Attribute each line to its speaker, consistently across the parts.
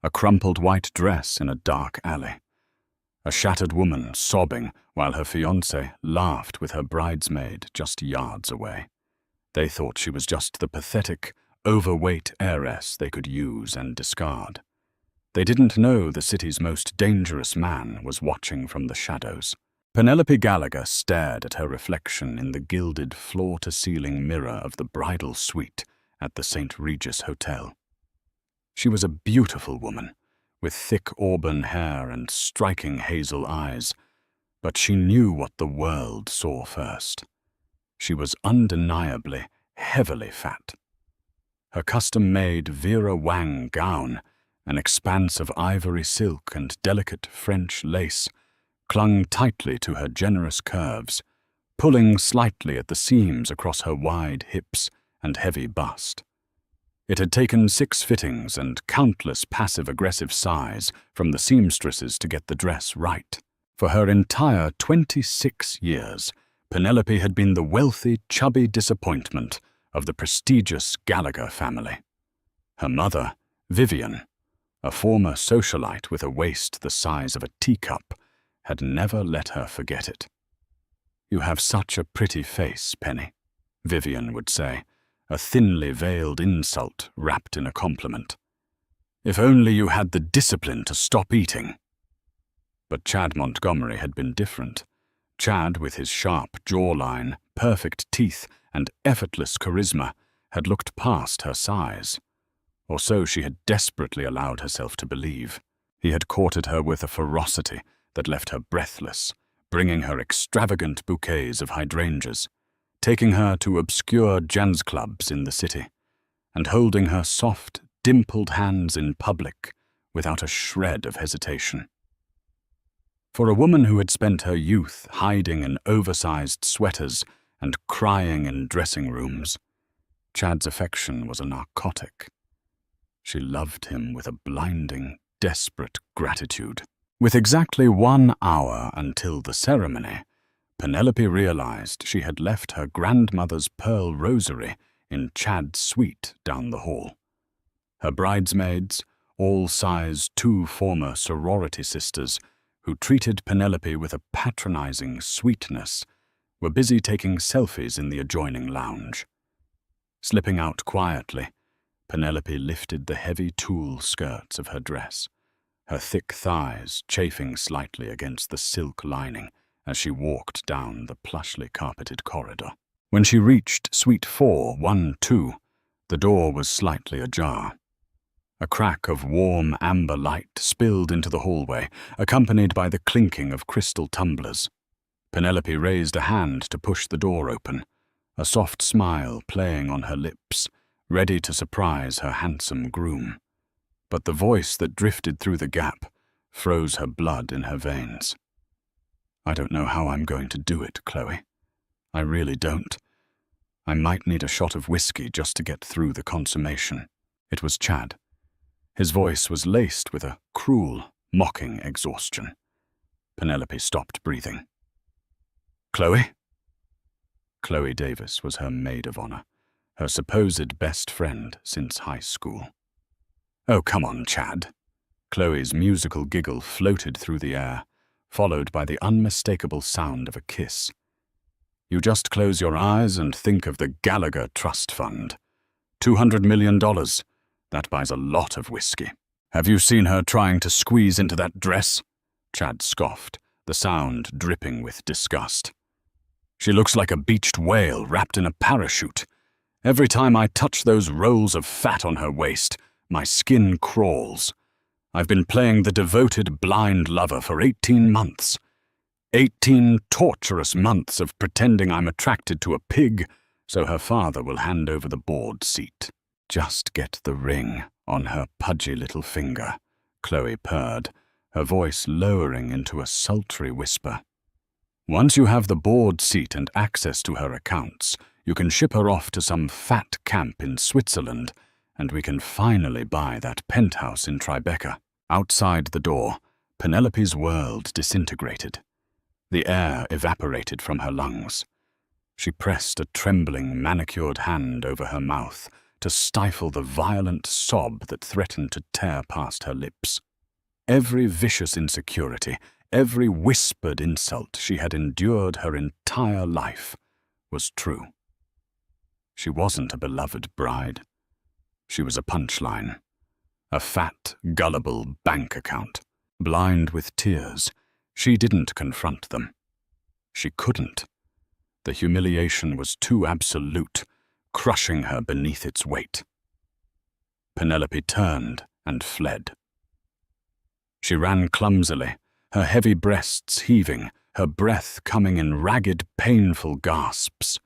Speaker 1: a crumpled white dress in a dark alley, a shattered woman sobbing while her fiancé laughed with her bridesmaid just yards away. They thought she was just the pathetic, overweight heiress they could use and discard. They didn't know the city's most dangerous man was watching from the shadows. Penelope Gallagher stared at her reflection in the gilded floor-to-ceiling mirror of the bridal suite at the St. Regis Hotel. She was a beautiful woman, with thick auburn hair and striking hazel eyes, but she knew what the world saw first. She was undeniably heavily fat. Her custom-made Vera Wang gown, an expanse of ivory silk and delicate French lace, clung tightly to her generous curves, pulling slightly at the seams across her wide hips and heavy bust. It had taken 6 fittings and countless passive-aggressive sighs from the seamstresses to get the dress right. For her entire 26 years, Penelope had been the wealthy, chubby disappointment of the prestigious Gallagher family. Her mother, Vivian, a former socialite with a waist the size of a teacup, had never let her forget it. "You have such a pretty face, Penny," Vivian would say, a thinly veiled insult wrapped in a compliment. "If only you had the discipline to stop eating." But Chad Montgomery had been different. Chad, with his sharp jawline, perfect teeth, and effortless charisma, had looked past her size. Or so she had desperately allowed herself to believe. He had courted her with a ferocity that left her breathless, bringing her extravagant bouquets of hydrangeas, taking her to obscure jazz clubs in the city, and holding her soft, dimpled hands in public without a shred of hesitation. For a woman who had spent her youth hiding in oversized sweaters and crying in dressing rooms, Chad's affection was a narcotic. She loved him with a blinding, desperate gratitude. With exactly 1 hour until the ceremony, Penelope realized she had left her grandmother's pearl rosary in Chad's suite down the hall. Her bridesmaids, all size 2 former sorority sisters who treated Penelope with a patronizing sweetness, were busy taking selfies in the adjoining lounge. Slipping out quietly, Penelope lifted the heavy tulle skirts of her dress, her thick thighs chafing slightly against the silk lining as she walked down the plushly carpeted corridor. When she reached Suite 412, the door was slightly ajar. A crack of warm amber light spilled into the hallway, accompanied by the clinking of crystal tumblers. Penelope raised a hand to push the door open, a soft smile playing on her lips, ready to surprise her handsome groom. But the voice that drifted through the gap froze her blood in her veins. "I don't know how I'm going to do it, Chloe. I really don't. I might need a shot of whiskey just to get through the consummation." It was Chad. His voice was laced with a cruel, mocking exhaustion. Penelope stopped breathing. "Chloe?" Chloe Davis was her maid of honor, her supposed best friend since high school. "Oh, come on, Chad." Chloe's musical giggle floated through the air, followed by the unmistakable sound of a kiss. "You just close your eyes and think of the Gallagher Trust Fund. $200 million. That buys a lot of whiskey. Have you seen her trying to squeeze into that dress?" Chad scoffed, the sound dripping with disgust. "She looks like a beached whale wrapped in a parachute. Every time I touch those rolls of fat on her waist, my skin crawls. I've been playing the devoted blind lover for 18 months. 18 torturous months of pretending I'm attracted to a pig so her father will hand over the board seat. Just get the ring on her pudgy little finger," Chloe purred, her voice lowering into a sultry whisper. "Once you have the board seat and access to her accounts, you can ship her off to some fat camp in Switzerland, and we can finally buy that penthouse in Tribeca." Outside the door, Penelope's world disintegrated. The air evaporated from her lungs. She pressed a trembling, manicured hand over her mouth to stifle the violent sob that threatened to tear past her lips. Every vicious insecurity, every whispered insult she had endured her entire life was true. She wasn't a beloved bride. She was a punchline, a fat, gullible bank account. Blind with tears, she didn't confront them. She couldn't. The humiliation was too absolute, crushing her beneath its weight. Penelope turned and fled. She ran clumsily, her heavy breasts heaving, her breath coming in ragged, painful gasps.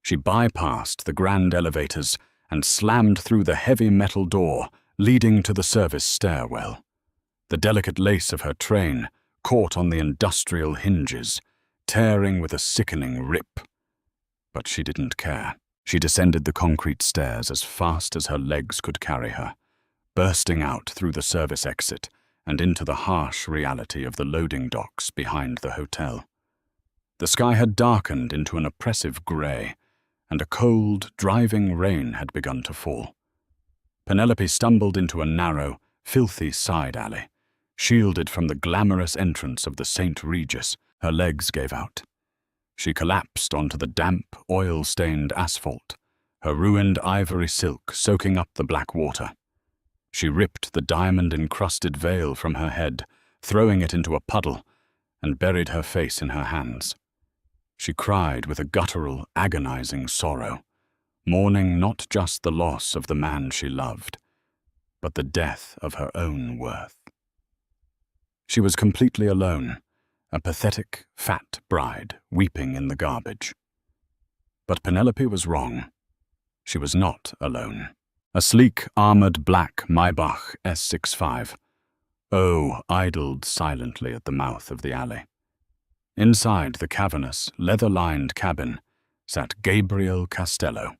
Speaker 1: She bypassed the grand elevators and slammed through the heavy metal door leading to the service stairwell. The delicate lace of her train caught on the industrial hinges, tearing with a sickening rip. But she didn't care. She descended the concrete stairs as fast as her legs could carry her, bursting out through the service exit and into the harsh reality of the loading docks behind the hotel. The sky had darkened into an oppressive grey, and a cold, driving rain had begun to fall. Penelope stumbled into a narrow, filthy side alley, shielded from the glamorous entrance of the St. Regis. Her legs gave out. She collapsed onto the damp, oil-stained asphalt, her ruined ivory silk soaking up the black water. She ripped the diamond-encrusted veil from her head, throwing it into a puddle, and buried her face in her hands. She cried with a guttural, agonizing sorrow, mourning not just the loss of the man she loved, but the death of her own worth. She was completely alone, a pathetic, fat bride weeping in the garbage. But Penelope was wrong. She was not alone. A sleek, armored black Maybach S65, idled silently at the mouth of the alley. Inside the cavernous, leather-lined cabin sat Gabriel Castello.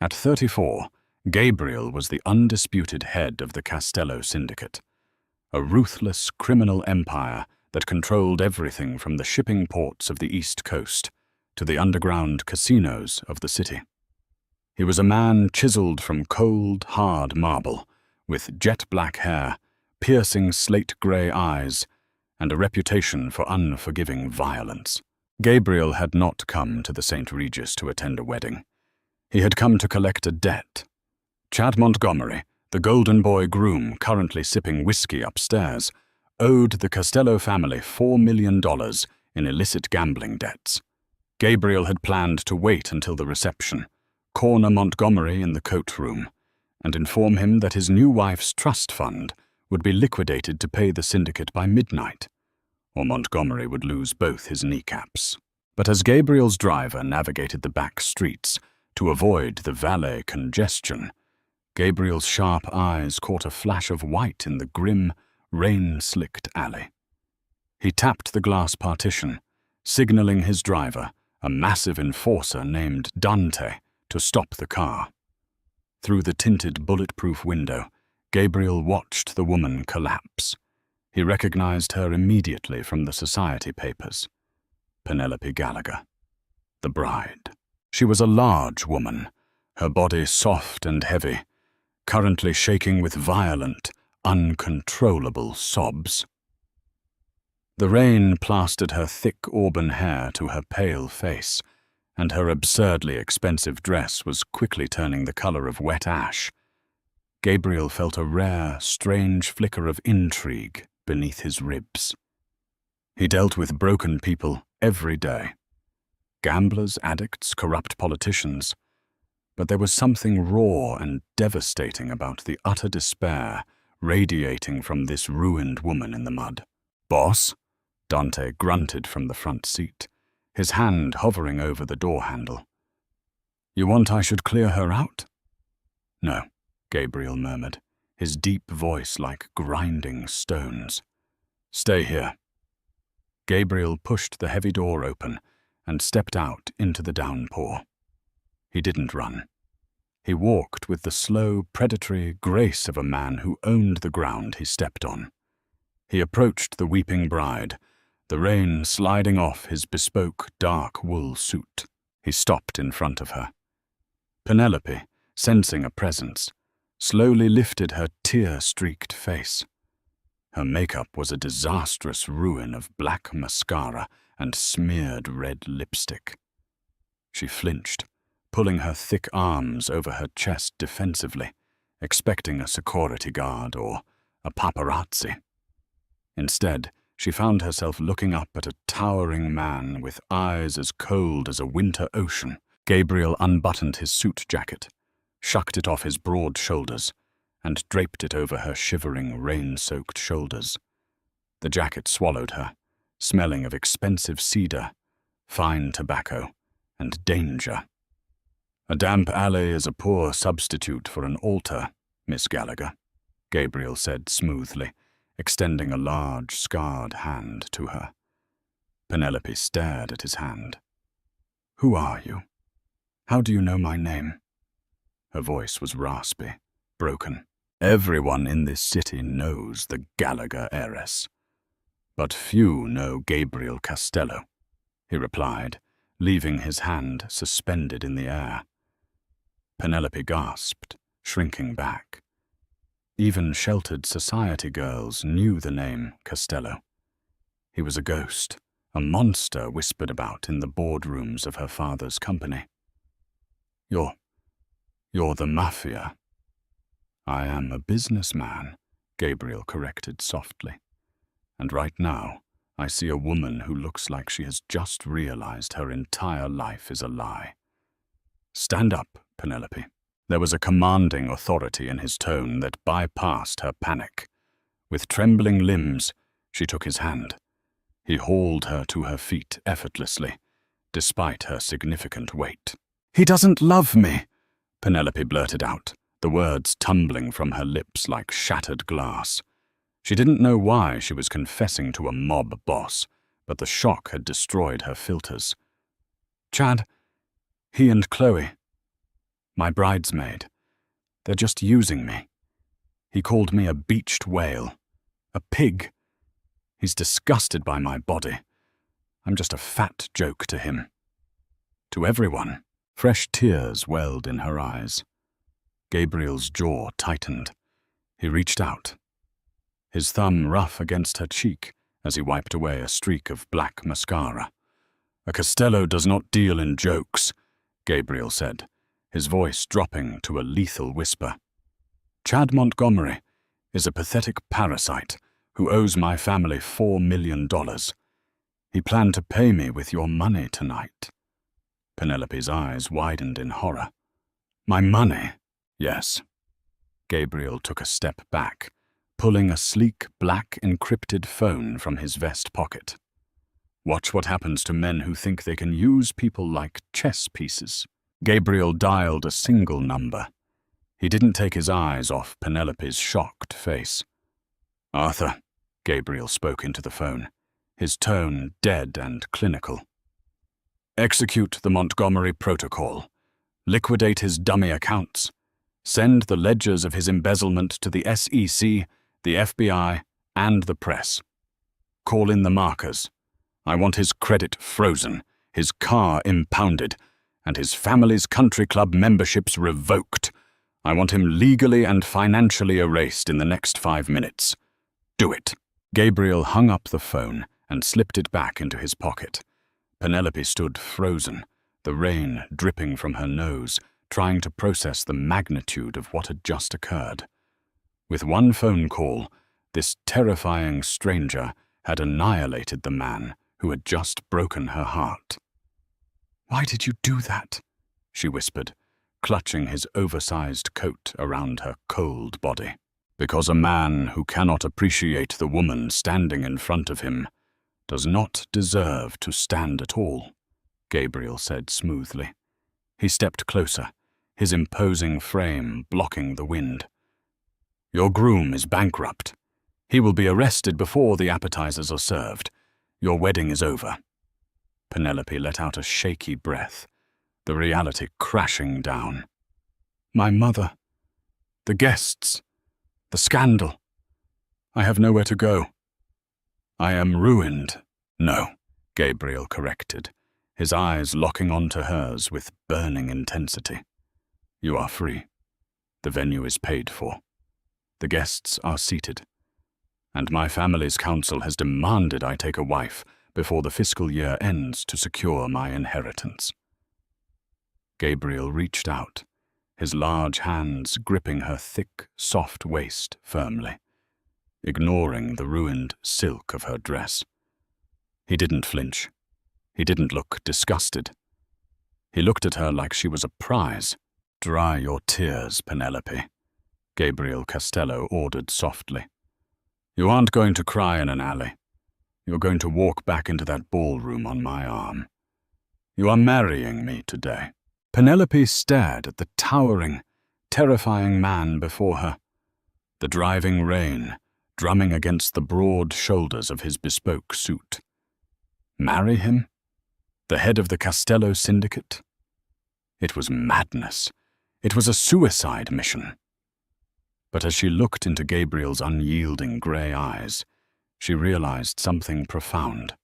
Speaker 1: At 34, Gabriel was the undisputed head of the Castello Syndicate, a ruthless criminal empire that controlled everything from the shipping ports of the East Coast to the underground casinos of the city. He was a man chiseled from cold, hard marble, with jet-black hair, piercing slate-grey eyes, and a reputation for unforgiving violence. Gabriel had not come to the St. Regis to attend a wedding. He had come to collect a debt. Chad Montgomery, the golden boy groom currently sipping whiskey upstairs, owed the Castello family $4 million in illicit gambling debts. Gabriel had planned to wait until the reception, corner Montgomery in the coat room, and inform him that his new wife's trust fund would be liquidated to pay the syndicate by midnight, or Montgomery would lose both his kneecaps. But as Gabriel's driver navigated the back streets to avoid the valet congestion, Gabriel's sharp eyes caught a flash of white in the grim, rain-slicked alley. He tapped the glass partition, signaling his driver, a massive enforcer named Dante, to stop the car. Through the tinted bulletproof window, Gabriel watched the woman collapse. He recognized her immediately from the society papers. Penelope Gallagher, the bride. She was a large woman, her body soft and heavy, currently shaking with violent, uncontrollable sobs. The rain plastered her thick auburn hair to her pale face, and her absurdly expensive dress was quickly turning the color of wet ash. Gabriel felt a rare, strange flicker of intrigue beneath his ribs. He dealt with broken people every day. Gamblers, addicts, corrupt politicians. But there was something raw and devastating about the utter despair radiating from this ruined woman in the mud. "Boss?" Dante grunted from the front seat, his hand hovering over the door handle. "You want I should clear her out?" "No," Gabriel murmured, his deep voice like grinding stones. "Stay here." Gabriel pushed the heavy door open and stepped out into the downpour. He didn't run. He walked with the slow, predatory grace of a man who owned the ground he stepped on. He approached the weeping bride, the rain sliding off his bespoke dark wool suit. He stopped in front of her. Penelope, sensing a presence, slowly lifted her tear-streaked face. Her makeup was a disastrous ruin of black mascara and smeared red lipstick. She flinched, pulling her thick arms over her chest defensively, expecting a security guard or a paparazzi. Instead, she found herself looking up at a towering man with eyes as cold as a winter ocean. Gabriel unbuttoned his suit jacket, shucked it off his broad shoulders, and draped it over her shivering, rain-soaked shoulders. The jacket swallowed her, smelling of expensive cedar, fine tobacco, and danger. "A damp alley is a poor substitute for an altar, Miss Gallagher," Gabriel said smoothly, extending a large, scarred hand to her. Penelope stared at his hand. "Who are you? How do you know my name?" Her voice was raspy, broken. "Everyone in this city knows the Gallagher heiress. But few know Gabriel Costello," he replied, leaving his hand suspended in the air. Penelope gasped, shrinking back. Even sheltered society girls knew the name Costello. He was a ghost, a monster whispered about in the boardrooms of her father's company. You're the Mafia." "I am a businessman," Gabriel corrected softly. "And right now, I see a woman who looks like she has just realized her entire life is a lie." "Stand up, Penelope." There was a commanding authority in his tone that bypassed her panic. With trembling limbs, she took his hand. He hauled her to her feet effortlessly, despite her significant weight. "He doesn't love me," Penelope blurted out, the words tumbling from her lips like shattered glass. She didn't know why she was confessing to a mob boss, but the shock had destroyed her filters. "Chad, he and Chloe, my bridesmaid, they're just using me. He called me a beached whale, a pig. He's disgusted by my body. I'm just a fat joke to him." To everyone, fresh tears welled in her eyes. Gabriel's jaw tightened. He reached out, his thumb rough against her cheek as he wiped away a streak of black mascara. "A Costello does not deal in jokes," Gabriel said, his voice dropping to a lethal whisper. "Chad Montgomery is a pathetic parasite who owes my family $4 million. He planned to pay me with your money tonight." Penelope's eyes widened in horror. "My money?" "Yes." Gabriel took a step back, pulling a sleek, black, encrypted phone from his vest pocket. "Watch what happens to men who think they can use people like chess pieces." Gabriel dialed a single number. He didn't take his eyes off Penelope's shocked face. "Arthur," Gabriel spoke into the phone, his tone dead and clinical. "Execute the Montgomery Protocol. Liquidate his dummy accounts. Send the ledgers of his embezzlement to the SEC, the FBI, and the press. Call in the markers. I want his credit frozen, his car impounded, and his family's country club memberships revoked. I want him legally and financially erased in the next 5 minutes. Do it." Gabriel hung up the phone and slipped it back into his pocket. Penelope stood frozen, the rain dripping from her nose, trying to process the magnitude of what had just occurred. With one phone call, this terrifying stranger had annihilated the man who had just broken her heart. "Why did you do that?" she whispered, clutching his oversized coat around her cold body. "Because a man who cannot appreciate the woman standing in front of him does not deserve to stand at all," Gabriel said smoothly. He stepped closer, his imposing frame blocking the wind. "Your groom is bankrupt. He will be arrested before the appetizers are served. Your wedding is over." Penelope let out a shaky breath, the reality crashing down. "My mother, the guests, the scandal. I have nowhere to go. I am ruined." "No," Gabriel corrected, his eyes locking onto hers with burning intensity. You are free. The venue is paid for. The guests are seated. And my family's council has demanded I take a wife before the fiscal year ends to secure my inheritance." Gabriel reached out, his large hands gripping her thick, soft waist firmly, ignoring the ruined silk of her dress. He didn't flinch. He didn't look disgusted. He looked at her like she was a prize. "Dry your tears, Penelope," Gabriel Costello ordered softly. "You aren't going to cry in an alley. You're going to walk back into that ballroom on my arm. You are marrying me today." Penelope stared at the towering, terrifying man before her, the driving rain drumming against the broad shoulders of his bespoke suit. Marry him? The head of the Costello syndicate? It was madness. It was a suicide mission. But as she looked into Gabriel's unyielding grey eyes, she realized something profound.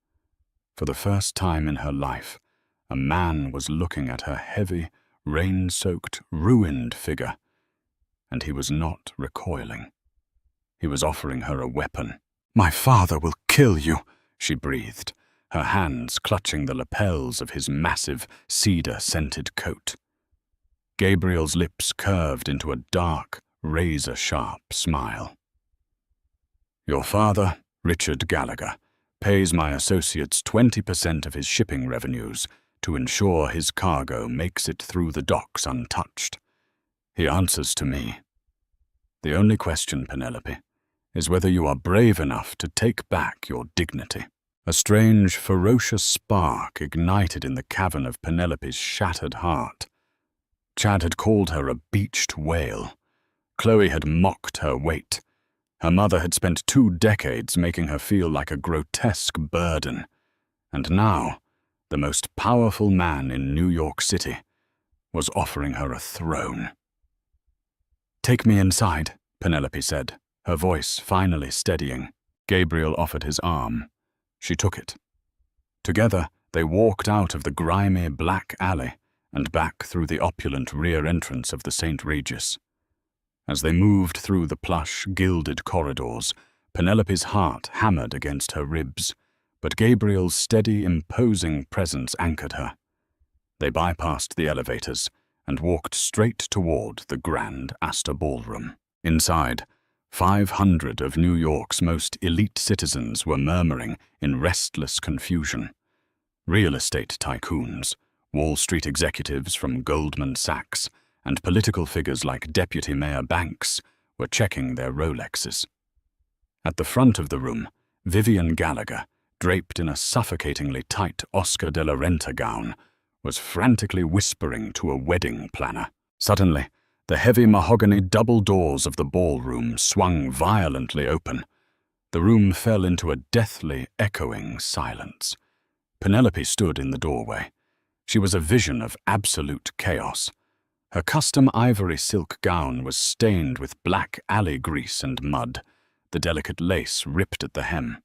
Speaker 1: For the first time in her life, a man was looking at her heavy, rain-soaked, ruined figure, and he was not recoiling. He was offering her a weapon. "My father will kill you," she breathed, her hands clutching the lapels of his massive, cedar-scented coat. Gabriel's lips curved into a dark, razor-sharp smile. "Your father, Richard Gallagher, pays my associates 20% of his shipping revenues to ensure his cargo makes it through the docks untouched. He answers to me. The only question, Penelope, is whether you are brave enough to take back your dignity." A strange, ferocious spark ignited in the cavern of Penelope's shattered heart. Chad had called her a beached whale. Chloe had mocked her weight. Her mother had spent 2 decades making her feel like a grotesque burden. And now, the most powerful man in New York City was offering her a throne. "Take me inside," Penelope said, her voice finally steadying. Gabriel offered his arm. She took it. Together, they walked out of the grimy black alley and back through the opulent rear entrance of the St. Regis. As they moved through the plush, gilded corridors, Penelope's heart hammered against her ribs, but Gabriel's steady, imposing presence anchored her. They bypassed the elevators and walked straight toward the grand Astor Ballroom. Inside, 500 of New York's most elite citizens were murmuring in restless confusion. Real estate tycoons, Wall Street executives from Goldman Sachs, and political figures like Deputy Mayor Banks were checking their Rolexes. At the front of the room, Vivian Gallagher, draped in a suffocatingly tight Oscar de la Renta gown, was frantically whispering to a wedding planner. Suddenly, the heavy mahogany double doors of the ballroom swung violently open. The room fell into a deathly, echoing silence. Penelope stood in the doorway. She was a vision of absolute chaos. Her custom ivory silk gown was stained with black alley grease and mud, the delicate lace ripped at the hem.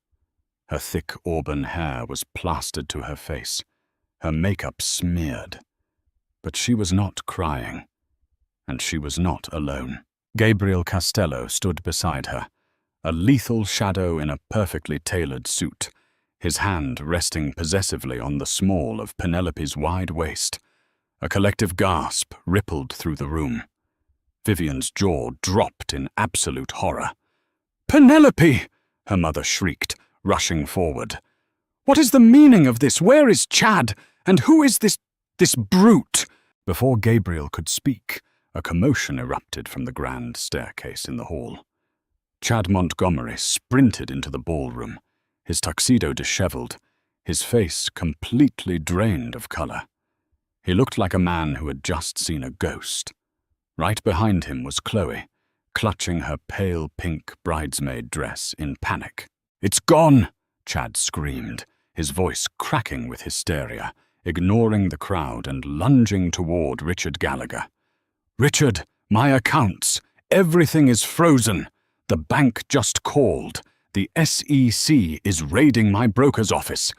Speaker 1: Her thick auburn hair was plastered to her face, her makeup smeared. But she was not crying, and she was not alone. Gabriel Costello stood beside her, a lethal shadow in a perfectly tailored suit, his hand resting possessively on the small of Penelope's wide waist. A collective gasp rippled through the room. Vivian's jaw dropped in absolute horror. "Penelope!" her mother shrieked, rushing forward. "What is the meaning of this? Where is Chad? And who is this brute?" Before Gabriel could speak, a commotion erupted from the grand staircase in the hall. Chad Montgomery sprinted into the ballroom, his tuxedo disheveled, his face completely drained of color. He looked like a man who had just seen a ghost. Right behind him was Chloe, clutching her pale pink bridesmaid dress in panic. "It's gone!" Chad screamed, his voice cracking with hysteria, ignoring the crowd and lunging toward Richard Gallagher. "Richard, my accounts, everything is frozen. The bank just called. The SEC is raiding my broker's office.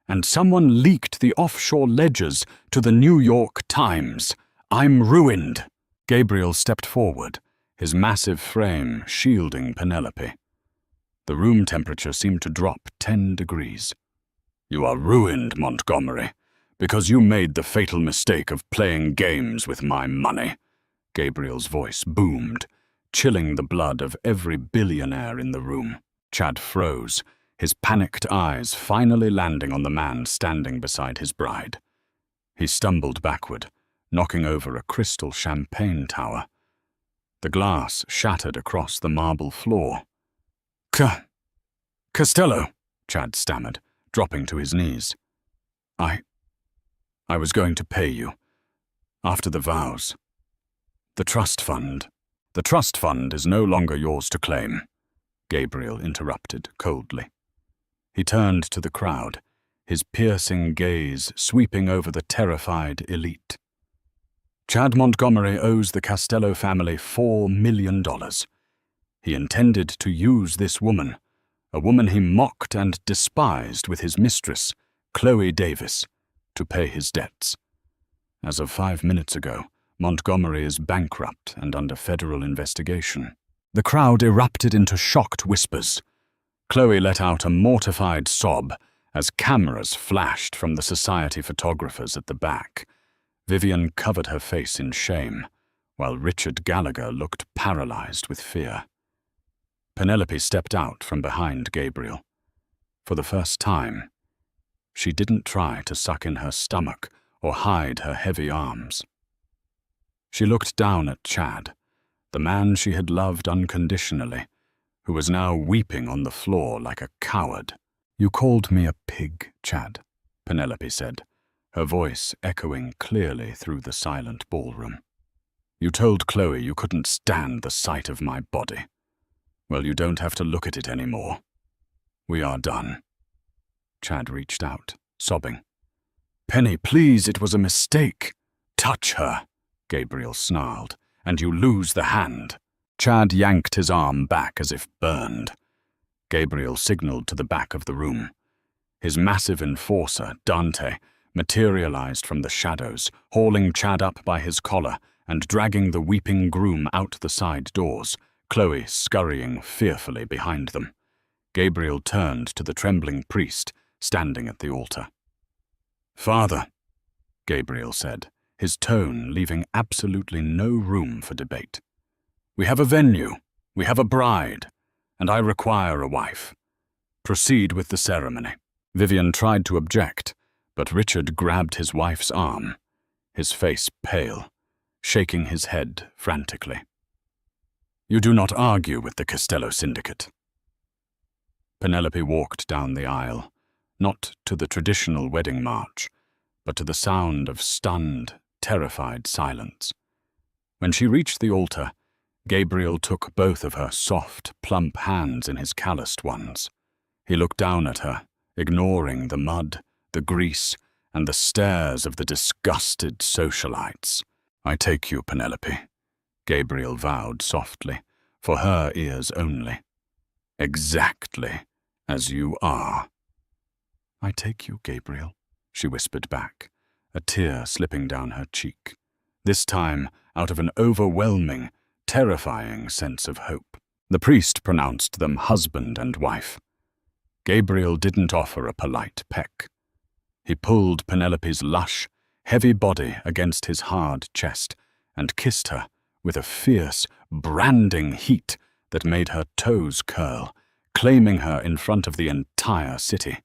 Speaker 1: And someone leaked the offshore ledgers to the New York Times. I'm ruined." Gabriel stepped forward, his massive frame shielding Penelope. The room temperature seemed to drop 10 degrees. "You are ruined, Montgomery, because you made the fatal mistake of playing games with my money." Gabriel's voice boomed, chilling the blood of every billionaire in the room. Chad froze, his panicked eyes finally landing on the man standing beside his bride. He stumbled backward, knocking over a crystal champagne tower. The glass shattered across the marble floor. Costello, Chad stammered, dropping to his knees. I was going to pay you. After the vows. The trust fund is no longer yours to claim, Gabriel interrupted coldly. He turned to the crowd, his piercing gaze sweeping over the terrified elite. Chad Montgomery owes the Costello family $4 million. He intended to use this woman, a woman he mocked and despised with his mistress, Chloe Davis, to pay his debts. As of 5 minutes ago, Montgomery is bankrupt and under federal investigation. The crowd erupted into shocked whispers. Chloe let out a mortified sob as cameras flashed from the society photographers at the back. Vivian covered her face in shame, while Richard Gallagher looked paralyzed with fear. Penelope stepped out from behind Gabriel. For the first time, she didn't try to suck in her stomach or hide her heavy arms. She looked down at Chad, the man she had loved unconditionally, who was now weeping on the floor like a coward. "You called me a pig, Chad," Penelope said, her voice echoing clearly through the silent ballroom. "You told Chloe you couldn't stand the sight of my body. Well, you don't have to look at it anymore. We are done." Chad reached out, sobbing. "Penny, please, it was a mistake." "Touch her," Gabriel snarled, "and you lose the hand." Chad yanked his arm back as if burned. Gabriel signaled to the back of the room. His massive enforcer, Dante, materialized from the shadows, hauling Chad up by his collar and dragging the weeping groom out the side doors, Chloe scurrying fearfully behind them. Gabriel turned to the trembling priest standing at the altar. "Father," Gabriel said, his tone leaving absolutely no room for debate. "We have a venue, we have a bride, and I require a wife. Proceed with the ceremony." Vivian tried to object, but Richard grabbed his wife's arm, his face pale, shaking his head frantically. "You do not argue with the Costello syndicate." Penelope walked down the aisle, not to the traditional wedding march, but to the sound of stunned, terrified silence. When she reached the altar, Gabriel took both of her soft, plump hands in his calloused ones. He looked down at her, ignoring the mud, the grease, and the stares of the disgusted socialites. "I take you, Penelope," Gabriel vowed softly, for her ears only. "Exactly as you are." "I take you, Gabriel," she whispered back, a tear slipping down her cheek, this time out of an overwhelming, terrifying sense of hope. The priest pronounced them husband and wife. Gabriel didn't offer a polite peck. He pulled Penelope's lush, heavy body against his hard chest and kissed her with a fierce, branding heat that made her toes curl, claiming her in front of the entire city.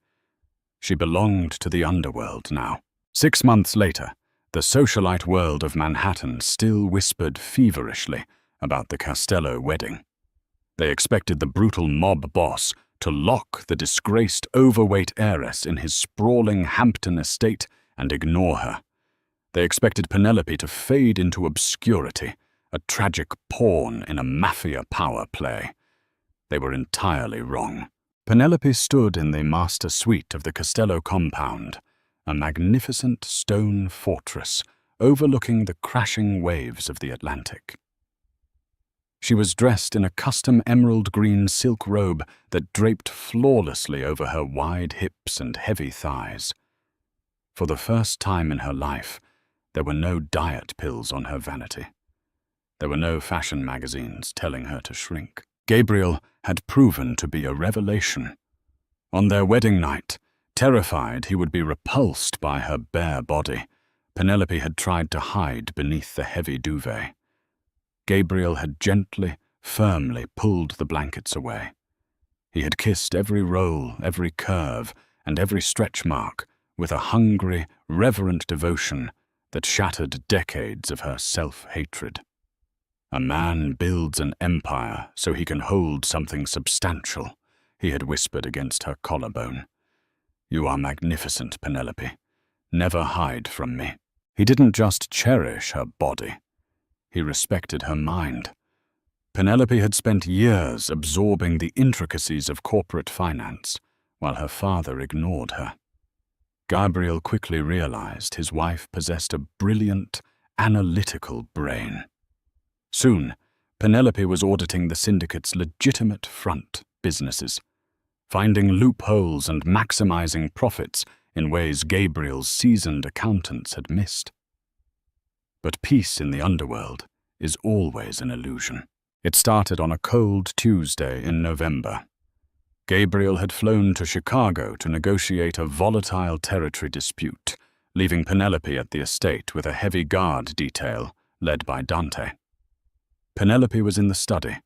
Speaker 1: She belonged to the underworld now. 6 months later, the socialite world of Manhattan still whispered feverishly about the Costello wedding. They expected the brutal mob boss to lock the disgraced overweight heiress in his sprawling Hampton estate and ignore her. They expected Penelope to fade into obscurity, a tragic pawn in a mafia power play. They were entirely wrong. Penelope stood in the master suite of the Costello compound, a magnificent stone fortress overlooking the crashing waves of the Atlantic. She was dressed in a custom emerald green silk robe that draped flawlessly over her wide hips and heavy thighs. For the first time in her life, there were no diet pills on her vanity. There were no fashion magazines telling her to shrink. Gabriel had proven to be a revelation. On their wedding night, terrified he would be repulsed by her bare body, Penelope had tried to hide beneath the heavy duvet. Gabriel had gently, firmly pulled the blankets away. He had kissed every roll, every curve, and every stretch mark with a hungry, reverent devotion that shattered decades of her self-hatred. A man builds an empire so he can hold something substantial, he had whispered against her collarbone. You are magnificent, Penelope. Never hide from me. He didn't just cherish her body. He respected her mind. Penelope had spent years absorbing the intricacies of corporate finance, while her father ignored her. Gabriel quickly realized his wife possessed a brilliant, analytical brain. Soon, Penelope was auditing the syndicate's legitimate front businesses, finding loopholes and maximizing profits in ways Gabriel's seasoned accountants had missed. But peace in the underworld is always an illusion. It started on a cold Tuesday in November. Gabriel had flown to Chicago to negotiate a volatile territory dispute, leaving Penelope at the estate with a heavy guard detail led by Dante. Penelope was in the study,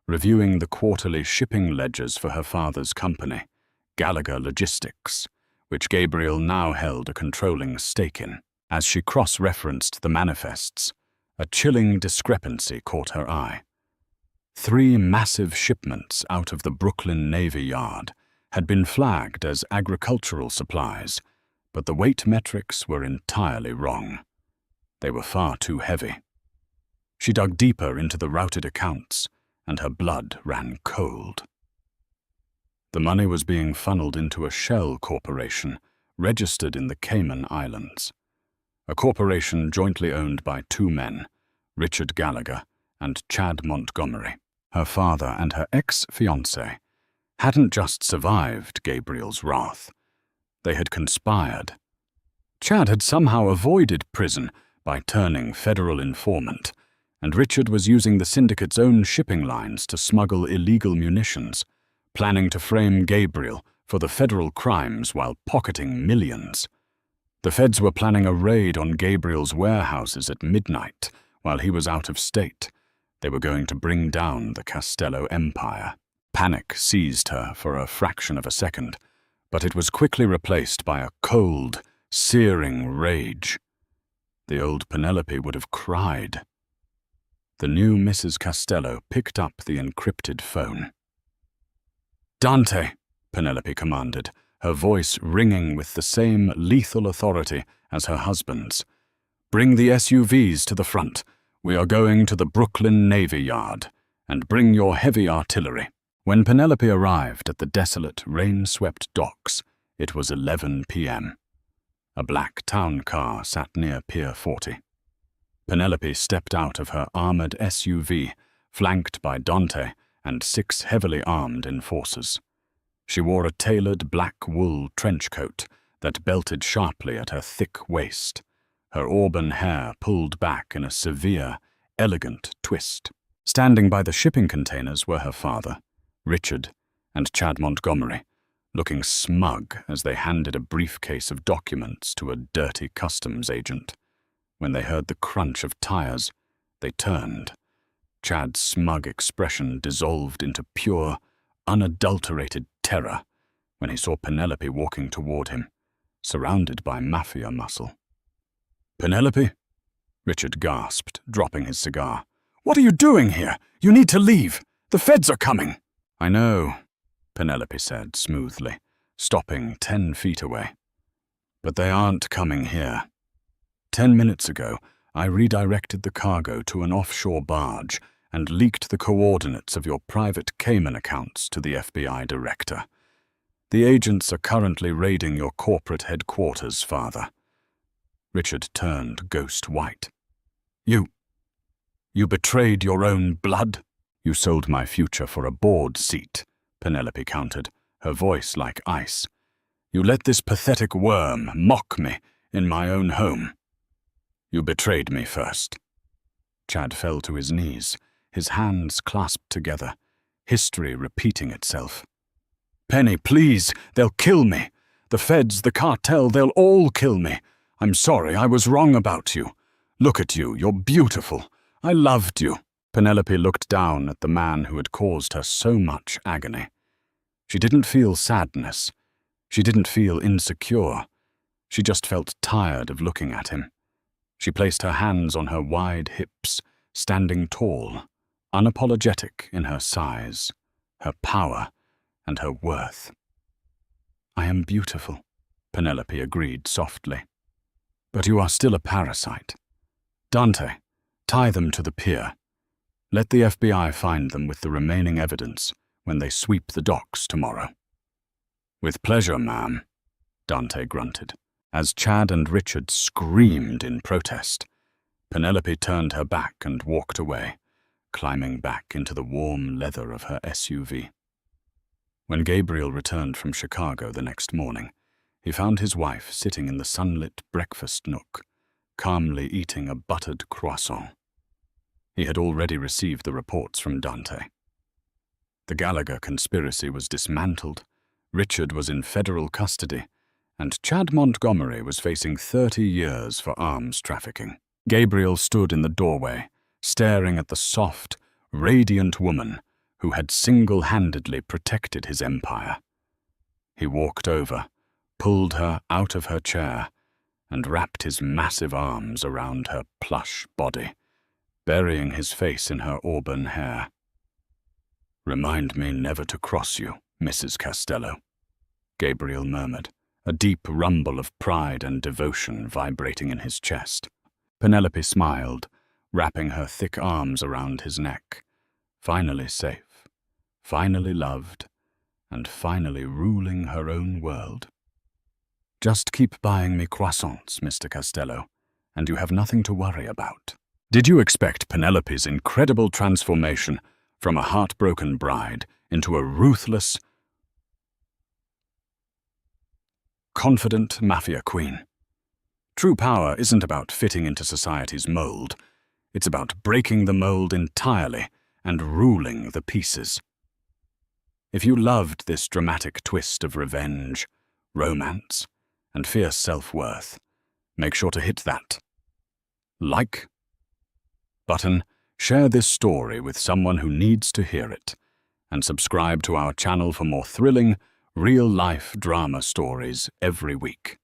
Speaker 1: reviewing the quarterly shipping ledgers for her father's company, Gallagher Logistics, which Gabriel now held a controlling stake in. As she cross-referenced the manifests, a chilling discrepancy caught her eye. 3 massive shipments out of the Brooklyn Navy Yard had been flagged as agricultural supplies, but the weight metrics were entirely wrong. They were far too heavy. She dug deeper into the routed accounts, and her blood ran cold. The money was being funneled into a shell corporation registered in the Cayman Islands, a corporation jointly owned by 2 men, Richard Gallagher and Chad Montgomery. Her father and her ex-fiancé hadn't just survived Gabriel's wrath. They had conspired. Chad had somehow avoided prison by turning federal informant, and Richard was using the syndicate's own shipping lines to smuggle illegal munitions, planning to frame Gabriel for the federal crimes while pocketing millions. The feds were planning a raid on Gabriel's warehouses at midnight while he was out of state. They were going to bring down the Castello Empire. Panic seized her for a fraction of a second, but it was quickly replaced by a cold, searing rage. The old Penelope would have cried. The new Mrs. Castello picked up the encrypted phone. "Dante," Penelope commanded, her voice ringing with the same lethal authority as her husband's. "Bring the SUVs to the front. We are going to the Brooklyn Navy Yard, and bring your heavy artillery." When Penelope arrived at the desolate, rain-swept docks, it was 11 p.m. A black town car sat near Pier 40. Penelope stepped out of her armored SUV, flanked by Dante and 6 heavily armed enforcers. She wore a tailored black wool trench coat that belted sharply at her thick waist, her auburn hair pulled back in a severe, elegant twist. Standing by the shipping containers were her father, Richard, and Chad Montgomery, looking smug as they handed a briefcase of documents to a dirty customs agent. When they heard the crunch of tires, they turned. Chad's smug expression dissolved into pure, unadulterated terror when he saw Penelope walking toward him, surrounded by mafia muscle. "Penelope?" Richard gasped, dropping his cigar. "What are you doing here? You need to leave. The feds are coming." "I know," Penelope said smoothly, stopping 10 feet away. "But they aren't coming here. 10 minutes ago, I redirected the cargo to an offshore barge and leaked the coordinates of your private Cayman accounts to the FBI director. The agents are currently raiding your corporate headquarters, father." Richard turned ghost white. You betrayed your own blood?" "You sold my future for a board seat," Penelope countered, her voice like ice. "You let this pathetic worm mock me in my own home. You betrayed me first." Chad fell to his knees, his hands clasped together, history repeating itself. "Penny, please, they'll kill me. The feds, the cartel, they'll all kill me. I'm sorry, I was wrong about you. Look at you, you're beautiful. I loved you." Penelope looked down at the man who had caused her so much agony. She didn't feel sadness. She didn't feel insecure. She just felt tired of looking at him. She placed her hands on her wide hips, standing tall, unapologetic in her size, her power, and her worth. "I am beautiful," Penelope agreed softly. "But you are still a parasite. Dante, tie them to the pier. Let the FBI find them with the remaining evidence when they sweep the docks tomorrow." "With pleasure, ma'am," Dante grunted. As Chad and Richard screamed in protest, Penelope turned her back and walked away, climbing back into the warm leather of her SUV. When Gabriel returned from Chicago the next morning, he found his wife sitting in the sunlit breakfast nook, calmly eating a buttered croissant. He had already received the reports from Dante. The Gallagher conspiracy was dismantled, Richard was in federal custody, and Chad Montgomery was facing 30 years for arms trafficking. Gabriel stood in the doorway, staring at the soft, radiant woman who had single-handedly protected his empire. He walked over, pulled her out of her chair, and wrapped his massive arms around her plush body, burying his face in her auburn hair. "Remind me never to cross you, Mrs. Costello," Gabriel murmured, a deep rumble of pride and devotion vibrating in his chest. Penelope smiled, wrapping her thick arms around his neck. Finally safe, finally loved, and finally ruling her own world. "Just keep buying me croissants, Mr. Costello, and you have nothing to worry about." Did you expect Penelope's incredible transformation from a heartbroken bride into a ruthless, confident mafia queen? True power isn't about fitting into society's mold. It's about breaking the mold entirely and ruling the pieces. If you loved this dramatic twist of revenge, romance, and fierce self-worth, make sure to hit that like button, share this story with someone who needs to hear it, and subscribe to our channel for more thrilling, real-life drama stories every week.